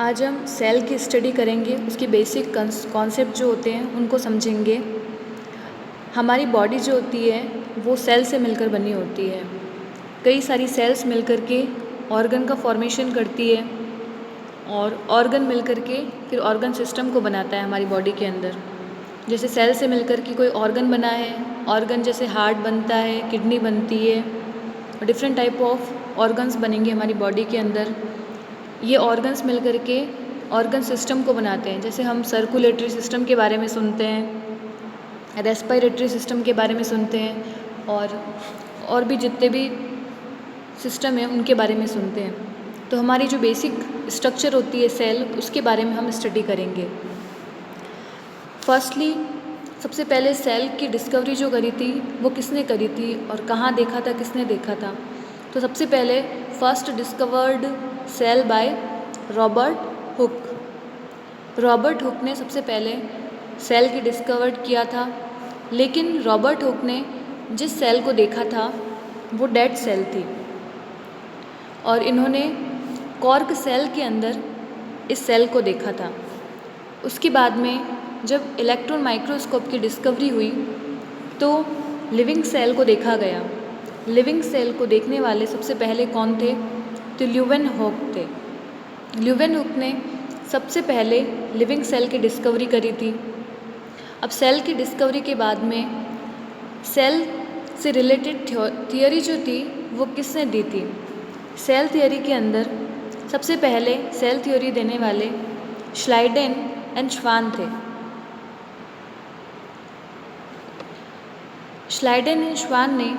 आज हम सेल की स्टडी करेंगे, उसके बेसिक कॉन्सेप्ट जो होते हैं उनको समझेंगे। हमारी बॉडी जो होती है वो सेल से मिलकर बनी होती है। कई सारी सेल्स मिलकर के ऑर्गन का फॉर्मेशन करती है और ऑर्गन मिलकर के फिर ऑर्गन सिस्टम को बनाता है हमारी बॉडी के अंदर। जैसे सेल से मिलकर के कोई ऑर्गन बना है, ऑर्गन जैसे हार्ट बनता है, किडनी बनती है, डिफरेंट टाइप ऑफ ऑर्गन्स बनेंगे हमारी बॉडी के अंदर। ये ऑर्गन्स मिलकर के ऑर्गन सिस्टम को बनाते हैं। जैसे हम सर्कुलेटरी सिस्टम के बारे में सुनते हैं, रेस्पिरेटरी सिस्टम के बारे में सुनते हैं और भी जितने भी सिस्टम हैं उनके बारे में सुनते हैं। तो हमारी जो बेसिक स्ट्रक्चर होती है सेल, उसके बारे में हम स्टडी करेंगे। फर्स्टली सबसे पहले सेल की डिस्कवरी जो करी थी वो किसने करी थी और कहाँ देखा था, किसने देखा था। तो सबसे पहले first discovered cell by Robert Hooke. Robert Hooke ने सबसे पहले सेल की डिस्कवर्ड किया था, लेकिन रॉबर्ट हुक ने जिस सेल को देखा था वो डेड सेल थी और इन्होंने कॉर्क सेल के अंदर इस सेल को देखा था। उसके बाद में जब इलेक्ट्रॉन माइक्रोस्कोप की डिस्कवरी हुई तो लिविंग सेल को देखा गया। लिविंग सेल को देखने वाले सबसे पहले कौन थे? तो ल्यूवेनहुक थे। ल्यूवेनहुक ने सबसे पहले लिविंग सेल की डिस्कवरी करी थी। अब सेल की डिस्कवरी के बाद में सेल से रिलेटेड थियोरी जो थी वो किसने दी थी? सेल थियोरी के अंदर सबसे पहले सेल थ्योरी देने वाले श्लाइडेन एंड श्वान थे। श्लाइडेन एंड श्वान ने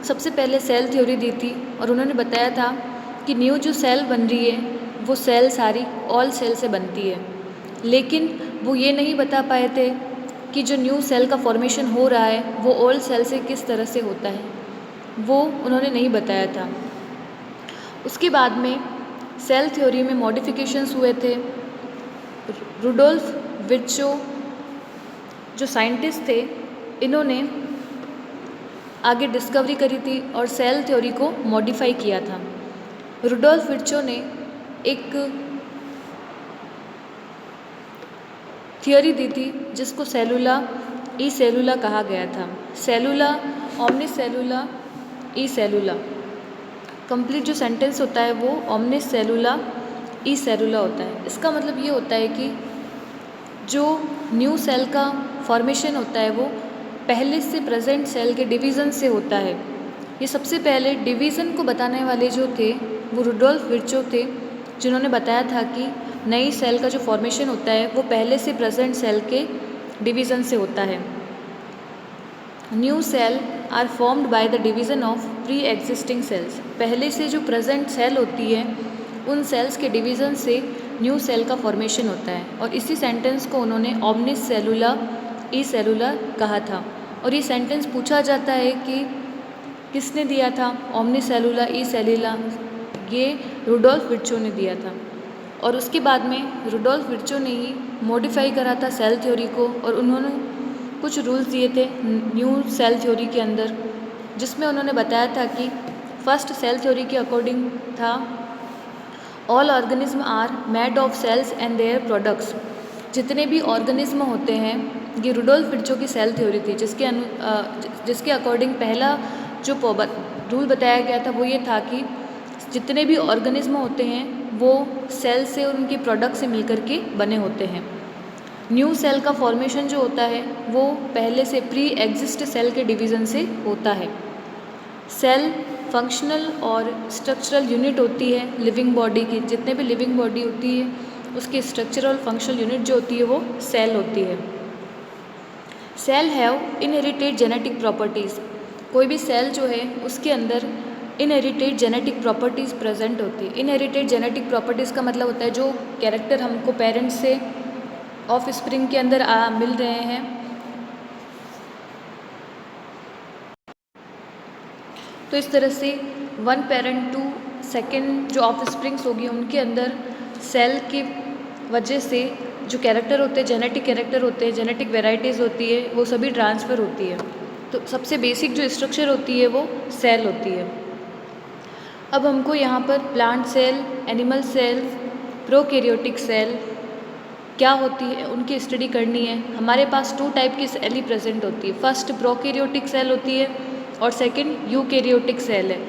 सबसे पहले सेल थ्योरी दी थी और उन्होंने बताया था कि न्यू जो सेल बन रही है वो सेल सारी ऑल सेल से बनती है। लेकिन वो ये नहीं बता पाए थे कि जो न्यू सेल का फॉर्मेशन हो रहा है वो ऑल सेल से किस तरह से होता है, वो उन्होंने नहीं बताया था। उसके बाद में सेल थ्योरी में मॉडिफिकेशंस हुए थे। रुडोल्फ विर्चो जो साइंटिस्ट थे, इन्होंने आगे डिस्कवरी करी थी और सेल थ्योरी को मॉडिफाई किया था। रुडोल्फ विर्चो ने एक थियोरी दी थी जिसको सेलुला ई सेलुला कहा गया था। सेलुला ओमनिस सेलुला ई सेलुला, कंप्लीट जो सेंटेंस होता है वो ओमनिस सेलुला ई सेलुला होता है। इसका मतलब ये होता है कि जो न्यू सेल का फॉर्मेशन होता है वो पहले से प्रेजेंट सेल के डिवीज़न से होता है। ये सबसे पहले डिवीज़न को बताने वाले जो थे वो रुडोल्फ विर्चो थे, जिन्होंने बताया था कि नई सेल का जो फॉर्मेशन होता है वो पहले से प्रेजेंट सेल के डिवीज़न से होता है। New cell are formed by the division of pre existing cells. पहले से जो प्रेजेंट सेल होती है उन सेल्स के डिवीज़न से न्यू सेल का फॉर्मेशन होता है। और इसी सेंटेंस को उन्होंने ओमनिस सेलुला ई सेलुला कहा था। और ये सेंटेंस पूछा जाता है कि किसने दिया था ओमनिस सेलुला ई सेलुला? ये रुडोल्फ विर्चो ने दिया था। और उसके बाद में रुडोल्फ विर्चो ने ही मॉडिफाई करा था सेल थ्योरी को और उन्होंने कुछ रूल्स दिए थे न्यू सेल थ्योरी के अंदर, जिसमें उन्होंने बताया था कि फर्स्ट सेल थ्योरी के अकॉर्डिंग था all organism are made of cells and their products. जितने भी ऑर्गेनिज्म होते हैं, ये रुडोल्फ विर्चो की सेल थ्योरी थी, जिसके अकॉर्डिंग पहला जो रूल बताया गया था वो ये था कि जितने भी ऑर्गेनिज्म होते हैं वो सेल से और उनके प्रोडक्ट से मिलकर के बने होते हैं। न्यू सेल का फॉर्मेशन जो होता है वो पहले से प्री एग्जिस्ट सेल के डिवीज़न से होता है। सेल फंक्शनल और स्ट्रक्चरल यूनिट होती है लिविंग बॉडी की। जितने भी लिविंग बॉडी होती है उसकी स्ट्रक्चरल फंक्शनल यूनिट जो होती है वो सेल होती है। Cell have inherited genetic properties. कोई भी सेल जो है उसके अंदर इनहेरिटेड जेनेटिक प्रॉपर्टीज़ प्रेजेंट होती है। इनहेरिटेड जेनेटिक प्रॉपर्टीज़ का मतलब होता है जो कैरेक्टर हमको पेरेंट्स से ऑफ स्प्रिंग के अंदर मिल रहे हैं। तो इस तरह से वन पेरेंट टू सेकेंड जो ऑफ स्प्रिंग्स होगी उनके अंदर सेल की वजह से जो कैरेक्टर होते हैं, जेनेटिक कैरेक्टर होते हैं, जेनेटिक वेराइटीज़ होती है, वो सभी ट्रांसफ़र होती है। तो सबसे बेसिक जो स्ट्रक्चर होती है वो सेल होती है। अब हमको यहाँ पर plant cell, animal cell, prokaryotic cell क्या होती है उनकी स्टडी करनी है। हमारे पास 2 टाइप की सेल ही प्रेजेंट होती है। फर्स्ट प्रोकैरियोटिक सेल होती है और सेकंड यूकैरियोटिक सेल है।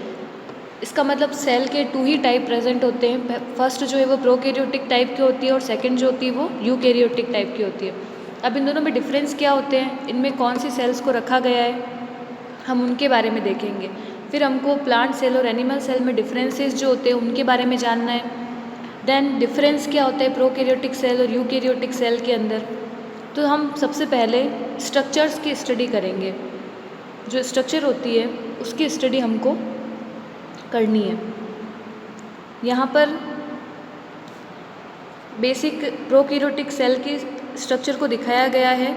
इसका मतलब सेल के 2 ही टाइप प्रेजेंट होते हैं। फर्स्ट जो है वो प्रोकैरियोटिक टाइप की होती है और सेकंड जो होती है वो यूकैरियोटिक टाइप की होती है। अब इन दोनों में डिफरेंस क्या होते हैं, इनमें कौन सी सेल्स को रखा गया है, हम उनके बारे में देखेंगे। फिर हमको प्लांट सेल और एनिमल सेल में डिफरेंसेस जो होते हैं उनके बारे में जानना है। देन डिफरेंस क्या होता है प्रोकैरियोटिक सेल और यूकैरियोटिक सेल के अंदर। तो हम सबसे पहले स्ट्रक्चर्स की स्टडी करेंगे। जो स्ट्रक्चर होती है उसकी स्टडी हमको करनी है। यहाँ पर बेसिक प्रोकैरियोटिक सेल की स्ट्रक्चर को दिखाया गया है।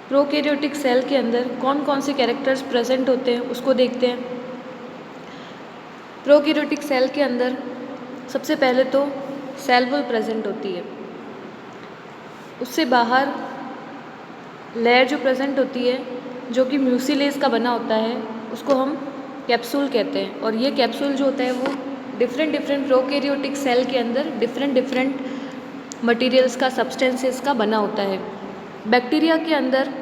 प्रोकैरियोटिक सेल के अंदर कौन कौन से कैरेक्टर्स प्रेजेंट होते हैं उसको देखते हैं। प्रोकैरियोटिक सेल के अंदर सबसे पहले तो सेल वॉल प्रेजेंट होती है। उससे बाहर लेयर जो प्रेजेंट होती है जो कि म्यूसिलेज का बना होता है उसको हम कैप्सूल कहते हैं। और ये कैप्सूल जो होता है वो डिफरेंट प्रोकैरियोटिक सेल के अंदर डिफरेंट मटेरियल्स का सब्सटेंसेस का बना होता है। बैक्टीरिया के अंदर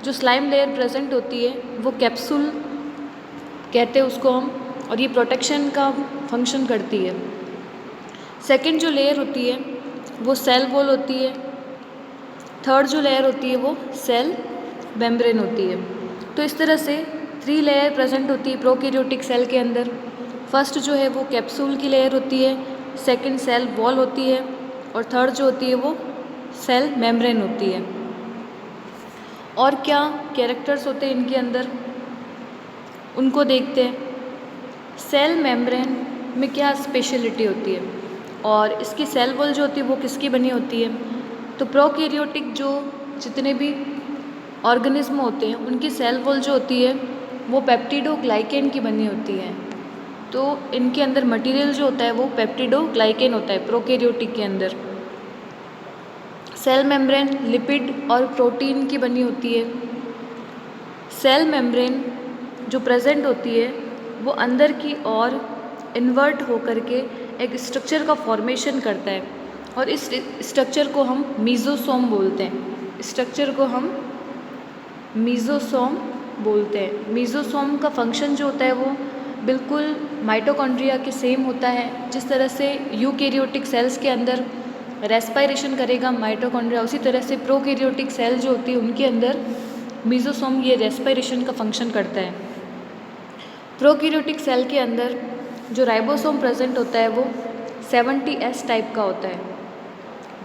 जो स्लाइम लेयर प्रेजेंट होती है वो कैप्सूल कहते हैं उसको हम, और ये प्रोटेक्शन का फंक्शन करती है। सेकंड जो लेयर होती है वो सेल वॉल होती है। थर्ड जो लेयर होती है वो सेल मेम्ब्रेन होती है। तो इस तरह से 3 लेयर प्रेजेंट होती है प्रोकैरियोटिक सेल के अंदर। फर्स्ट जो है वो कैप्सूल की लेयर होती है, सेकंड सेल वॉल होती है और थर्ड जो होती है वो सेल मेम्ब्रेन होती है। और क्या कैरेक्टर्स होते हैं इनके अंदर उनको देखते हैं। सेल मेम्ब्रेन में क्या स्पेशलिटी होती है और इसकी सेल वॉल जो होती है वो किसकी बनी होती है। तो प्रोकैरियोटिक जो जितने भी ऑर्गेनिज्म होते हैं उनकी सेल वॉल जो होती है वो पेप्टिडोग्लाइकेन की बनी होती है। तो इनके अंदर मटेरियल जो होता है वो पेप्टिडोग्लाइकेन होता है प्रोकैरियोटिक के अंदर। सेल मेम्ब्रेन लिपिड और प्रोटीन की बनी होती है। सेल मेम्ब्रेन जो प्रेजेंट होती है वो अंदर की ओर इन्वर्ट होकर के एक स्ट्रक्चर का फॉर्मेशन करता है और इस स्ट्रक्चर को हम मीजोसोम बोलते हैं। स्ट्रक्चर को हम मीजोसोम बोलते हैं। मीजोसोम का फंक्शन जो होता है वो बिल्कुल माइटोकॉन्ड्रिया के सेम होता है। जिस तरह से यूकैरियोटिक सेल्स के अंदर रेस्पायरेशन करेगा माइटोकॉन्ड्रिया, उसी तरह से प्रोकैरियोटिक सेल जो होती है उनके अंदर मीजोसोम ये रेस्पायरेशन का फंक्शन करता है। प्रोकैरियोटिक सेल के अंदर जो राइबोसोम प्रेजेंट होता है वो 70S टाइप का होता है।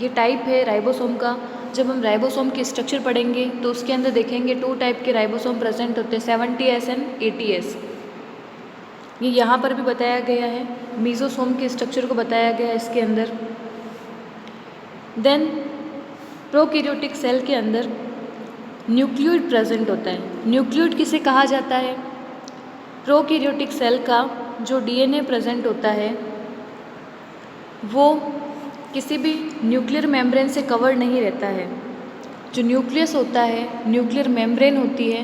ये टाइप है राइबोसोम का। जब हम राइबोसोम की स्ट्रक्चर पढ़ेंगे तो उसके अंदर देखेंगे 2 टाइप के राइबोसोम प्रेजेंट होते हैं, 70S एंड 80S। ये यहाँ पर भी बताया गया है, मीजोसोम के स्ट्रक्चर को बताया गया है इसके अंदर। देन प्रोकैरियोटिक सेल के अंदर न्यूक्लियोइड प्रेजेंट होता है। न्यूक्लियोइड किसे कहा जाता है। प्रोकैरियोटिक सेल का जो डीएनए प्रेजेंट होता है वो किसी भी न्यूक्लियर मेम्ब्रेन से कवर नहीं रहता है। जो न्यूक्लियस होता है, न्यूक्लियर मेम्ब्रेन होती है,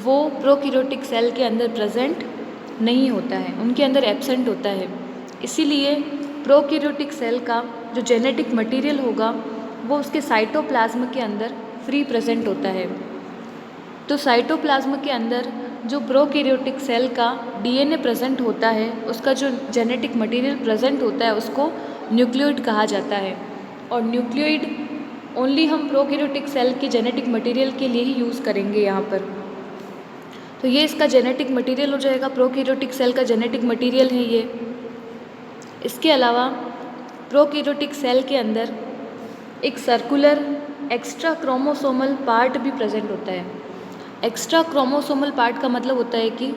वो प्रोकैरियोटिक सेल के अंदर प्रेजेंट नहीं होता है, उनके अंदर एब्सेंट होता है। इसीलिए प्रोकैरियोटिक सेल का जो जेनेटिक मटेरियल होगा वो उसके साइटोप्लाज्म के अंदर फ्री प्रेजेंट होता है। तो साइटोप्लाज्म के अंदर जो प्रोकैरियोटिक सेल का डीएनए प्रेजेंट होता है, उसका जो जेनेटिक मटेरियल प्रेजेंट होता है उसको न्यूक्लियोइड कहा जाता है। और न्यूक्लियोइड ओनली हम प्रोकैरियोटिक सेल के जेनेटिक मटेरियल के लिए ही यूज़ करेंगे यहाँ पर। तो ये इसका जेनेटिक मटेरियल हो जाएगा, प्रोकैरियोटिक सेल का जेनेटिक मटेरियल है ये। इसके अलावा प्रोकैरियोटिक सेल के अंदर एक सर्कुलर एक्स्ट्रा क्रोमोसोमल पार्ट भी प्रेजेंट होता है। एक्स्ट्रा क्रोमोसोमल पार्ट का मतलब होता है कि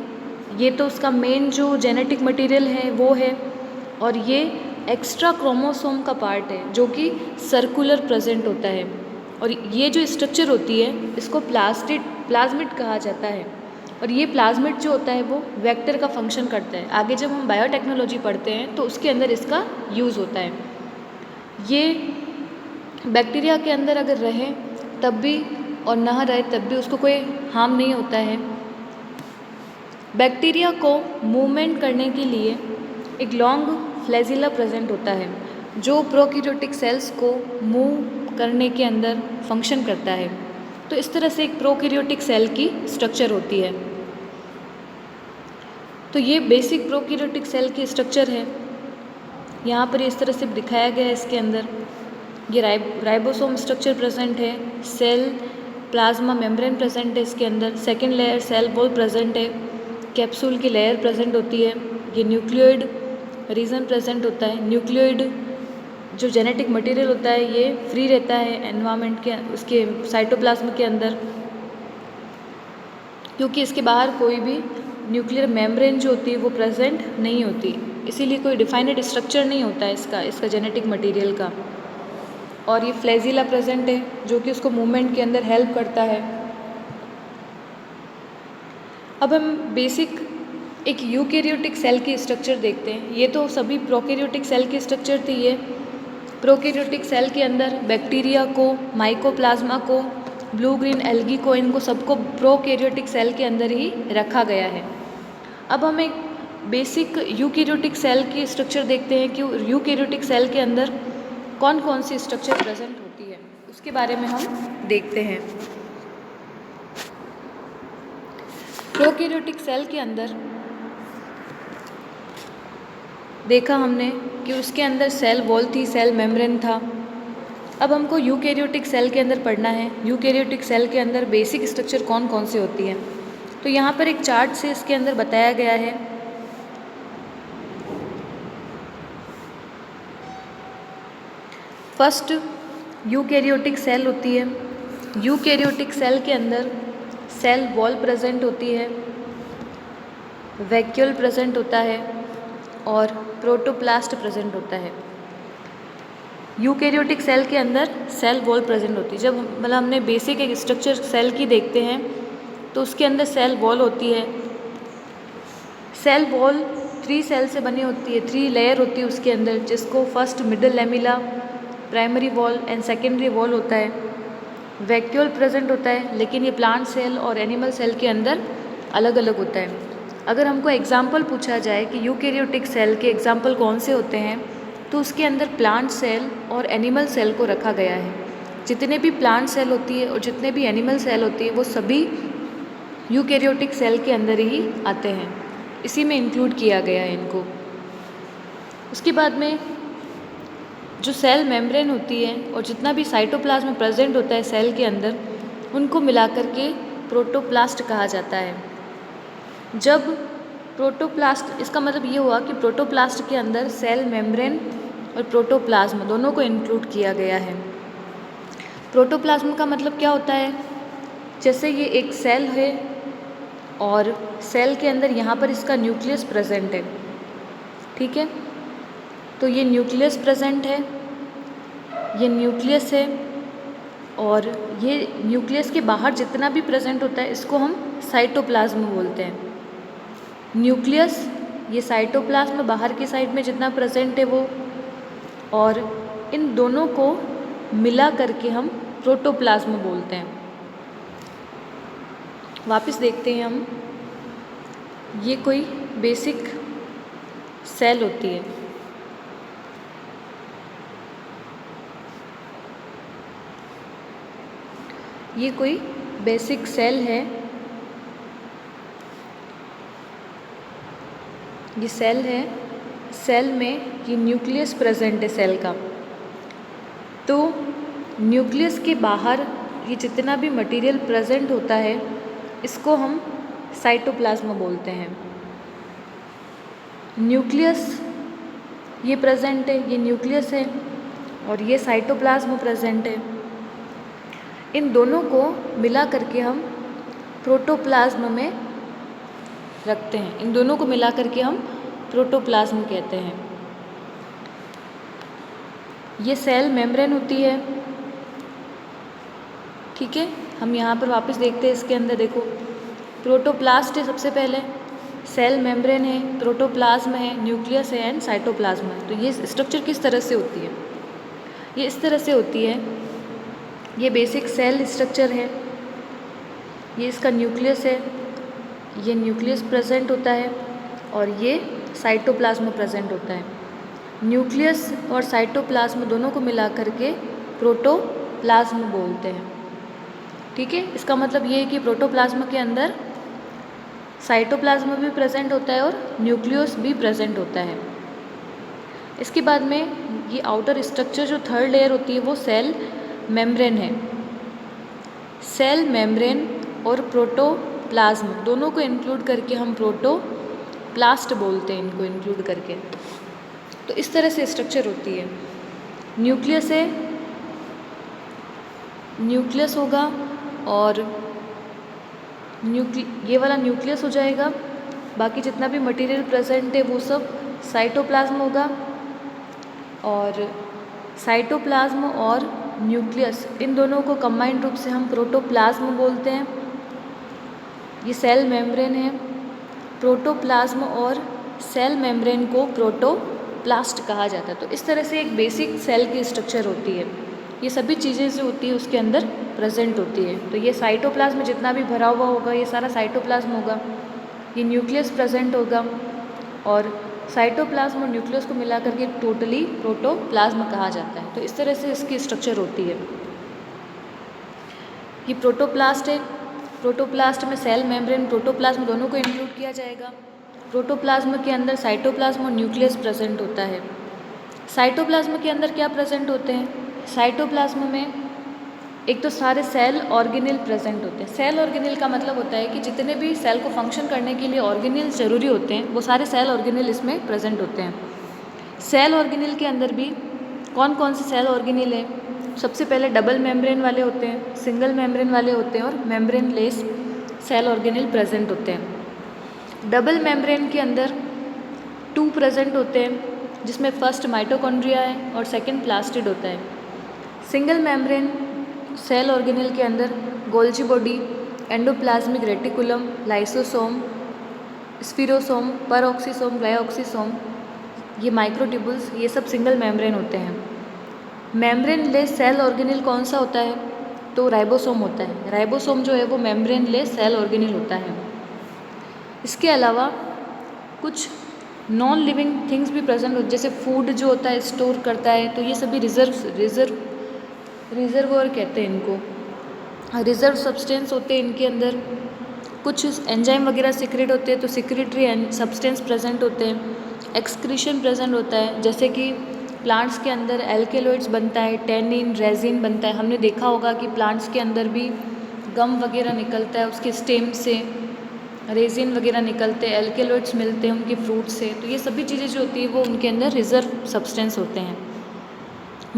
ये तो उसका मेन जो जेनेटिक मटेरियल है वो है, और ये एक्स्ट्रा क्रोमोसोम का पार्ट है जो कि सर्कुलर प्रेजेंट होता है। और ये जो स्ट्रक्चर होती है इसको प्लाज्मिड कहा जाता है। और ये प्लाज्मिड जो होता है वो वेक्टर का फंक्शन करता है। आगे जब हम बायोटेक्नोलॉजी पढ़ते हैं तो उसके अंदर इसका यूज़ होता है। ये बैक्टीरिया के अंदर अगर रहे तब भी और नहा रहे तब भी उसको कोई हार्म नहीं होता है। बैक्टीरिया को मूवमेंट करने के लिए एक लॉन्ग फ्लैजिला प्रेजेंट होता है जो प्रोकैरियोटिक सेल्स को मूव करने के अंदर फंक्शन करता है। तो इस तरह से एक प्रोकैरियोटिक सेल की स्ट्रक्चर होती है। तो ये बेसिक प्रोकैरियोटिक सेल की स्ट्रक्चर है। यहाँ पर इस तरह से दिखाया गया है। इसके अंदर ये राइबोसोम स्ट्रक्चर प्रेजेंट है, सेल प्लाज्मा मेम्ब्रेन प्रेजेंट है इसके अंदर, second layer cell wall present है, कैप्सूल की लेयर प्रेजेंट होती है, ये न्यूक्लियोइड रीजन प्रेजेंट होता है। न्यूक्लियोइड जो जेनेटिक मटेरियल होता है ये फ्री रहता है एनवायरनमेंट के उसके साइटोप्लाज्म के अंदर, क्योंकि इसके बाहर कोई भी न्यूक्लियर मेम्ब्रेन जो होती है वो प्रेजेंट नहीं होती, इसीलिए कोई डिफाइनेड स्ट्रक्चर नहीं होता है इसका जेनेटिक मटेरियल का। और ये फ्लैजिला प्रेजेंट है जो कि उसको मूवमेंट के अंदर हेल्प करता है। अब हम बेसिक एक यूकैरियोटिक सेल की स्ट्रक्चर देखते हैं। ये तो सभी प्रोकैरियोटिक सेल की स्ट्रक्चर थी। ये प्रोकैरियोटिक सेल के अंदर बैक्टीरिया को, माइकोप्लाज्मा को, ब्लू ग्रीन एल्गी को, इनको सबको प्रोकैरियोटिक सेल के अंदर ही रखा गया है। अब हम एक बेसिक यूकैरियोटिक सेल की स्ट्रक्चर देखते हैं कि यूकैरियोटिक सेल के अंदर कौन कौन सी स्ट्रक्चर प्रेजेंट होती है, उसके बारे में हम देखते हैं। प्रोकैरियोटिक सेल के अंदर देखा हमने कि उसके अंदर सेल वॉल थी, सेल मेम्ब्रेन था। अब हमको यूकैरियोटिक सेल के अंदर पढ़ना है, यूकैरियोटिक सेल के अंदर बेसिक स्ट्रक्चर कौन कौन सी होती है। तो यहाँ पर एक चार्ट से इसके अंदर बताया गया है। फर्स्ट यूकैरियोटिक सेल होती है। यूकैरियोटिक सेल के अंदर सेल वॉल प्रेजेंट होती है, वैक्यूल प्रेजेंट होता है और प्रोटोप्लास्ट प्रेजेंट होता है। यूकैरियोटिक सेल के अंदर सेल वॉल प्रेजेंट होती है। जब मतलब हमने बेसिक एक स्ट्रक्चर सेल की देखते हैं तो उसके अंदर सेल वॉल होती है। सेल वॉल 3 सेल से बनी होती है, 3 लेयर होती है उसके अंदर, जिसको first middle lamella, primary wall and secondary wall होता है। वैक्यूल प्रेजेंट होता है, लेकिन ये प्लांट सेल और एनिमल सेल के अंदर अलग अलग होता है। अगर हमको एग्जाम्पल पूछा जाए कि यूकैरियोटिक सेल के एग्जाम्पल कौन से होते हैं, तो उसके अंदर प्लांट सेल और एनिमल सेल को रखा गया है। जितने भी प्लांट सेल होती है और जितने भी एनिमल सेल होती है वो सभी यूकैरियोटिक सेल के अंदर ही आते हैं, इसी में इंक्लूड किया गया है इनको। उसके बाद में जो सेल मेम्ब्रेन होती है और जितना भी साइटोप्लाज्म प्रेजेंट होता है सेल के अंदर, उनको मिलाकर के प्रोटोप्लास्ट कहा जाता है। जब प्रोटोप्लास्ट, इसका मतलब ये हुआ कि प्रोटोप्लास्ट के अंदर सेल मेम्ब्रेन और प्रोटोप्लाज्म दोनों को इंक्लूड किया गया है। प्रोटोप्लाज्म का मतलब क्या होता है, जैसे ये एक सेल है और सेल के अंदर यहाँ पर इसका न्यूक्लियस प्रेजेंट है, ठीक है। तो ये न्यूक्लियस प्रेजेंट है, ये न्यूक्लियस है, और ये न्यूक्लियस के बाहर जितना भी प्रेजेंट होता है इसको हम साइटोप्लाज्म बोलते हैं। न्यूक्लियस, ये साइटोप्लाज्म बाहर की साइड में जितना प्रेजेंट है वो, और इन दोनों को मिला करके हम प्रोटोप्लाज्म बोलते हैं। वापस देखते हैं हम, ये कोई बेसिक सेल होती है। ये कोई बेसिक सेल है, ये सेल है, सेल में ये न्यूक्लियस प्रेजेंट है सेल का। तो न्यूक्लियस के बाहर ये जितना भी मटेरियल प्रेजेंट होता है इसको हम साइटोप्लाज्म बोलते हैं। न्यूक्लियस ये प्रेजेंट है, ये न्यूक्लियस है, और ये साइटोप्लाज्म प्रेजेंट है। इन दोनों को मिला करके हम प्रोटोप्लाज्म में रखते हैं। इन दोनों को मिला करके हम प्रोटोप्लाज्म कहते हैं। ये सेल मेम्ब्रेन होती है, ठीक है। हम यहाँ पर वापस देखते हैं, इसके अंदर देखो प्रोटोप्लास्ट है सबसे पहले, सेल मेम्ब्रेन है, प्रोटोप्लाज्म है, न्यूक्लियस है एंड साइटोप्लाज्म है। तो ये स्ट्रक्चर किस तरह से होती है, ये इस तरह से होती है। ये बेसिक सेल स्ट्रक्चर है, ये इसका न्यूक्लियस है, ये न्यूक्लियस प्रेजेंट होता है और ये साइटोप्लाज्म प्रेजेंट होता है। न्यूक्लियस और साइटोप्लाज्म दोनों को मिला करके प्रोटोप्लाज्म बोलते हैं। ठीक है, इसका मतलब ये है कि प्रोटोप्लाज्म के अंदर साइटोप्लाज्म भी प्रेजेंट होता है और न्यूक्लियस भी प्रेजेंट होता है। इसके बाद में ये आउटर स्ट्रक्चर जो थर्ड लेयर होती है वो सेल मेम्ब्रेन है। सेल मेम्ब्रेन और प्रोटोप्लाज्म दोनों को इंक्लूड करके हम प्रोटोप्लास्ट बोलते हैं, इनको इंक्लूड करके। तो इस तरह से स्ट्रक्चर होती है। न्यूक्लियस है, न्यूक्लियस होगा और ये वाला न्यूक्लियस हो जाएगा, बाकी जितना भी मटेरियल प्रेजेंट है वो सब साइटोप्लाज्म होगा। और साइटोप्लाज्म और न्यूक्लियस इन दोनों को कंबाइंड रूप से हम प्रोटोप्लाज्म बोलते हैं। ये सेल मेम्ब्रेन है। प्रोटोप्लाज्म और सेल मेम्ब्रेन को प्रोटोप्लास्ट कहा जाता है। तो इस तरह से एक बेसिक सेल की स्ट्रक्चर होती है। ये सभी चीज़ें जो होती है उसके अंदर प्रेजेंट होती है। तो ये साइटोप्लाज्म जितना भी भरा हुआ होगा ये सारा साइटोप्लाज्म होगा। ये न्यूक्लियस प्रेजेंट होगा और साइटोप्लाज्म और न्यूक्लियस को मिला करके टोटली प्रोटोप्लाज्म कहा जाता है। तो इस तरह से इसकी स्ट्रक्चर होती है। ये प्रोटोप्लास्ट है। प्रोटोप्लास्ट में सेल मेम्ब्रेन प्रोटोप्लाज्म दोनों को इंक्लूड किया जाएगा। प्रोटोप्लाज्म के अंदर साइटोप्लाज्म और न्यूक्लियस प्रेजेंट होता है। साइटोप्लाज्म के अंदर क्या प्रेजेंट होते हैं? साइटोप्लाज्म में एक तो सारे सेल ऑर्गेनेल प्रेजेंट होते हैं। सेल ऑर्गेनेल का मतलब होता है कि जितने भी सेल को फंक्शन करने के लिए ऑर्गेनेल ज़रूरी होते हैं वो सारे सेल ऑर्गेनेल इसमें प्रेजेंट होते हैं। सेल ऑर्गेनेल के अंदर भी कौन कौन से सेल ऑर्गेनेल है? सबसे पहले डबल मेम्ब्रेन वाले होते हैं, सिंगल मेम्ब्रेन वाले होते हैं और membrane less cell organelle present होते हैं। डबल मेम्ब्रेन के अंदर 2 प्रेजेंट होते हैं जिसमें फर्स्ट माइटोकॉन्ड्रिया है और सेकंड प्लास्टिड होता है। सिंगल मेम्ब्रेन सेल ऑर्गेनेल के अंदर Golgi body, endoplasmic reticulum, lysosome, spherosome, peroxisome, glyoxysome, ये माइक्रोट्यूबुल्स, ये सब सिंगल मेम्ब्रेन होते हैं। मेम्ब्रेन लेस सेल ऑर्गेनेल कौन सा होता है? तो राइबोसोम होता है। राइबोसोम जो है वो मेम्ब्रेन लेस सेल ऑर्गेनेल होता है। इसके अलावा कुछ नॉन लिविंग थिंग्स भी प्रेजेंट होते हैं, जैसे फूड जो होता है स्टोर करता है, तो ये सभी रिजर्वोयर कहते हैं इनको। रिजर्व सब्सटेंस होते हैं इनके अंदर। कुछ एंजाइम वगैरह सीक्रेट होते हैं तो सीक्रेटरी सब्सटेंस प्रेजेंट होते हैं। एक्सक्रीशन प्रेजेंट होता है, जैसे कि प्लांट्स के अंदर एल्केलॉइड्स बनता है, टेनिन, रेजिन बनता है। हमने देखा होगा कि प्लांट्स के अंदर भी गम वगैरह निकलता है, उसके स्टेम से रेजिन वगैरह निकलते हैं, एल्केलॉइड्स मिलते हैं उनके फ्रूट से। तो ये सभी चीज़ें जो होती है वो उनके अंदर रिजर्व सब्सटेंस होते हैं।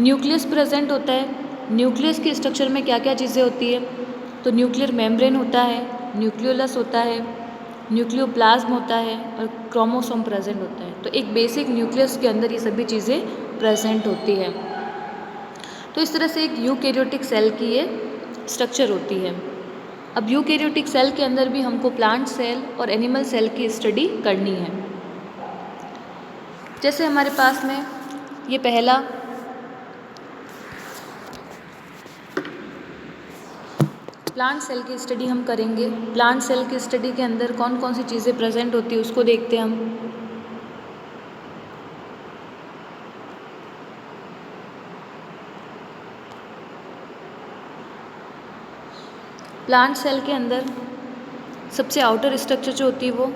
न्यूक्लियस प्रेजेंट होता है। न्यूक्लियस के स्ट्रक्चर में क्या क्या चीज़ें होती है? तो न्यूक्लियर मेम्ब्रेन होता है, न्यूक्लियोलस होता है, न्यूक्लियोप्लाज्म होता है और क्रोमोसोम प्रेजेंट होता है। तो एक बेसिक न्यूक्लियस के अंदर ये सभी चीज़ें प्रेजेंट होती है। तो इस तरह से एक यूकैरियोटिक सेल की ये स्ट्रक्चर होती है। अब यूकैरियोटिक सेल के अंदर भी हमको प्लांट सेल और एनिमल सेल की स्टडी करनी है। जैसे हमारे पास में ये पहला प्लांट सेल की स्टडी हम करेंगे। प्लांट सेल की स्टडी के अंदर कौन कौन सी चीज़ें प्रेजेंट होती है उसको देखते हैं हम। प्लांट सेल के अंदर सबसे आउटर स्ट्रक्चर जो होती है वो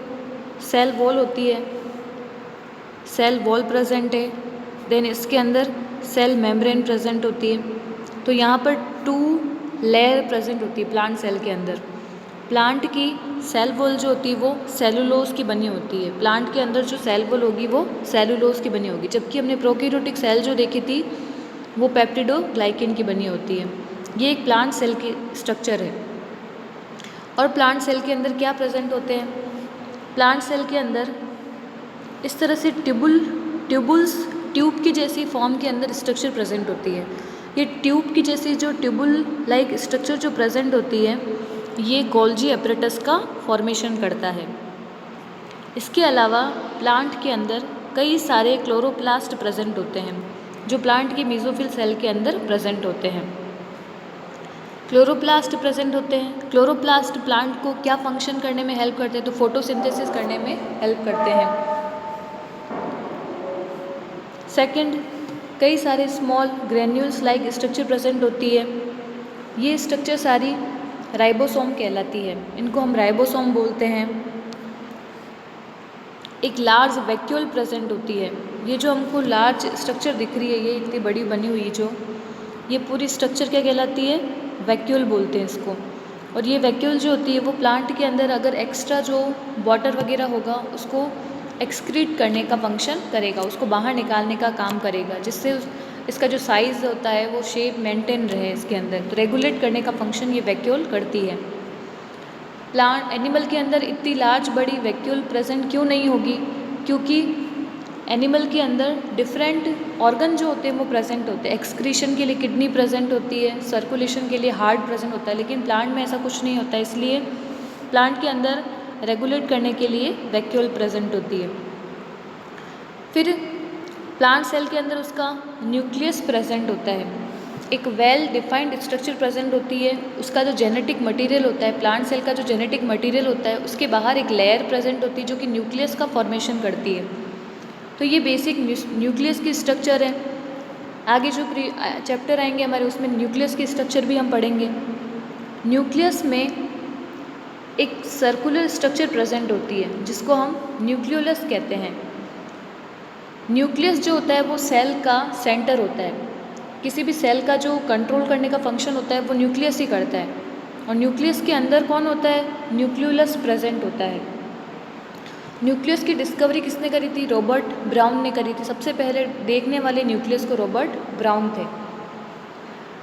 सेल वॉल होती है। सेल वॉल प्रेजेंट है। देन इसके अंदर सेल मेम्ब्रेन प्रेजेंट होती है। तो यहाँ पर 2 लेयर प्रेजेंट होती है प्लांट सेल के अंदर। प्लांट की सेल वॉल जो होती है वो सेलुलोज की बनी होती है। प्लांट के अंदर जो सेल वॉल होगी वो सेलुलोज की बनी होगी, जबकि हमने प्रोकैरियोटिक सेल जो देखी थी वो पेप्टिडोग्लाइकेन की बनी होती है। ये एक प्लांट सेल की स्ट्रक्चर है। और प्लांट सेल के अंदर क्या प्रेजेंट होते हैं? प्लांट सेल के अंदर इस तरह से ट्यूबुल्स ट्यूब की जैसी फॉर्म के अंदर स्ट्रक्चर प्रेजेंट होती है। ये ट्यूब की जैसी जो ट्यूबुल लाइक स्ट्रक्चर जो प्रेजेंट होती है ये गोल्जी एपरेटस का फॉर्मेशन करता है। इसके अलावा प्लांट के अंदर कई सारे क्लोरोप्लास्ट प्रेजेंट होते हैं जो प्लांट की मेसोफिल सेल के अंदर प्रेजेंट होते हैं। क्लोरोप्लास्ट प्रेजेंट होते हैं। क्लोरोप्लास्ट प्लांट को क्या फंक्शन करने में हेल्प करते हैं, तो फोटोसिंथेसिस करने में हेल्प करते हैं। सेकंड, कई सारे small granules like structure present होती है। ये स्ट्रक्चर सारी राइबोसोम कहलाती है, इनको हम राइबोसोम बोलते हैं। एक लार्ज वैक्यूल प्रेजेंट होती है। ये जो हमको लार्ज स्ट्रक्चर दिख रही है, ये इतनी बड़ी बनी हुई जो, ये पूरी स्ट्रक्चर क्या कहलाती है, वैक्यूल बोलते हैं इसको। और ये वैक्यूल जो होती है वो प्लांट के अंदर अगर एक्स्ट्रा जो वाटर वगैरह होगा उसको एक्सक्रीट करने का फंक्शन करेगा, उसको बाहर निकालने का काम करेगा, जिससे इसका जो साइज़ होता है वो शेप मेंटेन रहे इसके अंदर। तो रेगुलेट करने का फंक्शन ये वैक्यूल करती है। प्लांट एनिमल के अंदर इतनी लार्ज बड़ी वैक्यूल प्रेजेंट क्यों नहीं होगी, क्योंकि एनिमल के अंदर डिफरेंट ऑर्गन जो होते हैं वो प्रेजेंट होते हैं। एक्सक्रीशन के लिए किडनी प्रेजेंट होती है, सर्कुलेशन के लिए हार्ट प्रेजेंट होता है, लेकिन प्लांट में ऐसा कुछ नहीं होता है। इसलिए प्लांट के अंदर रेगुलेट करने के लिए वैक्यूल प्रेजेंट होती है। फिर प्लांट सेल के अंदर उसका न्यूक्लियस प्रेजेंट होता है। एक वेल डिफाइंड स्ट्रक्चर प्रेजेंट होती है। उसका जो जेनेटिक मटेरियल होता है, प्लांट सेल का जो जेनेटिक मटेरियल होता है, उसके बाहर एक लेयर प्रेजेंट होती है जो कि न्यूक्लियस का फॉर्मेशन करती है। तो ये बेसिक न्यूक्लियस की स्ट्रक्चर है। आगे जो चैप्टर आएंगे हमारे, उसमें न्यूक्लियस की स्ट्रक्चर भी हम पढ़ेंगे। न्यूक्लियस में एक सर्कुलर स्ट्रक्चर प्रेजेंट होती है जिसको हम न्यूक्लियोलस कहते हैं। न्यूक्लियस जो होता है वो सेल का सेंटर होता है। किसी भी सेल का जो कंट्रोल करने का फंक्शन होता है वो न्यूक्लियस ही करता है। और न्यूक्लियस के अंदर कौन होता है, न्यूक्लियोलस प्रेजेंट होता है। न्यूक्लियस की डिस्कवरी किसने करी थी, रॉबर्ट ब्राउन ने करी थी। सबसे पहले देखने वाले न्यूक्लियस को रॉबर्ट ब्राउन थे।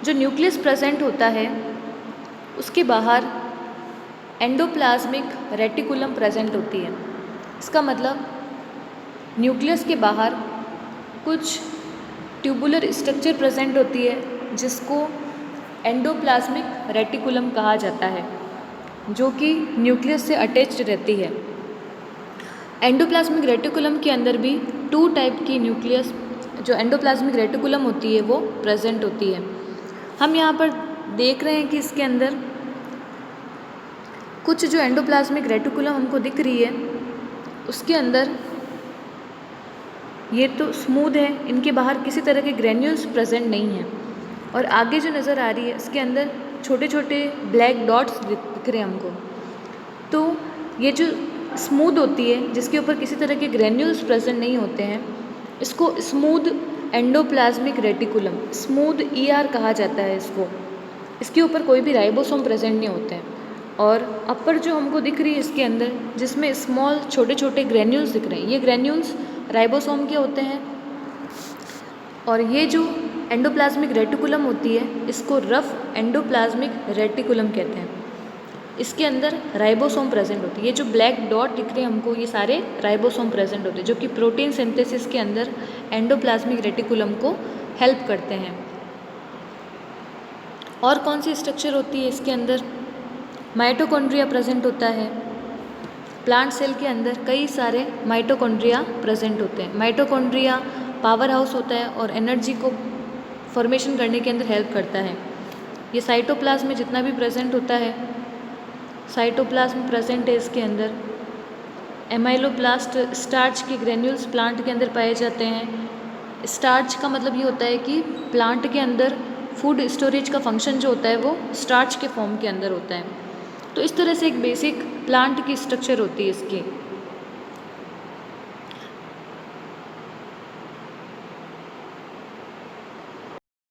जो न्यूक्लियस प्रेजेंट होता है उसके बाहर एंडोप्लाज्मिक रेटिकुलम प्रेजेंट होती है। इसका मतलब न्यूक्लियस के बाहर कुछ ट्यूबुलर स्ट्रक्चर प्रेजेंट होती है जिसको एंडोप्लाज्मिक रेटिकुलम कहा जाता है, जो कि न्यूक्लियस से अटैच्ड रहती है। एंडोप्लाज्मिक रेटिकुलम के अंदर भी 2 टाइप की न्यूक्लियस जो एंडोप्लाज्मिक रेटिकुलम होती है वो प्रेजेंट होती है। हम यहाँ पर देख रहे हैं कि इसके अंदर कुछ जो एंडोप्लाज्मिक रेटिकुलम हमको दिख रही है उसके अंदर ये तो स्मूथ है, इनके बाहर किसी तरह के ग्रेन्यूल्स प्रेजेंट नहीं हैं। और आगे जो नज़र आ रही है इसके अंदर छोटे छोटे ब्लैक डॉट्स दिख रहे हैं हमको। तो ये जो स्मूथ होती है जिसके ऊपर किसी तरह के ग्रेन्यूल्स प्रेजेंट नहीं होते हैं, इसको smooth endoplasmic reticulum, smooth ER कहा जाता है इसको। इसके ऊपर कोई भी राइबोसोम प्रेजेंट नहीं होते हैं। और अपर जो हमको दिख रही है इसके अंदर, जिसमें स्मॉल छोटे छोटे ग्रेन्यूल्स दिख रहे हैं, ये ग्रेन्यूल्स राइबोसोम के होते हैं। और ये जो एंडोप्लाज्मिक रेटिकुलम होती है इसको रफ एंडोप्लाज्मिक रेटिकुलम कहते हैं। इसके अंदर राइबोसोम प्रेजेंट होती है। ये जो ब्लैक डॉट दिख रहे हैं हमको, ये सारे राइबोसोम प्रेजेंट होते हैं जो कि प्रोटीन सिंथेसिस के अंदर एंडोप्लाज्मिक रेटिकुलम को हेल्प करते हैं। और कौन सी स्ट्रक्चर होती है इसके अंदर, माइटोकॉन्ड्रिया प्रेजेंट होता है। प्लांट सेल के अंदर कई सारे माइटोकॉन्ड्रिया प्रेजेंट होते हैं। माइटोकॉन्ड्रिया पावर हाउस होता है और एनर्जी को फॉर्मेशन करने के अंदर हेल्प करता है। ये साइटोप्लाज्म में जितना भी प्रेजेंट होता है, साइटोप्लाज्म प्रेजेंट है इसके अंदर। एमाइलोब्लास्ट स्टार्च के ग्रेन्यूल्स प्लांट के अंदर पाए जाते हैं। स्टार्च का मतलब ये होता है कि प्लांट के अंदर फूड स्टोरेज का फंक्शन जो होता है वो स्टार्च के फॉर्म के अंदर होता है। तो इस तरह से एक बेसिक प्लांट की स्ट्रक्चर होती है इसकी।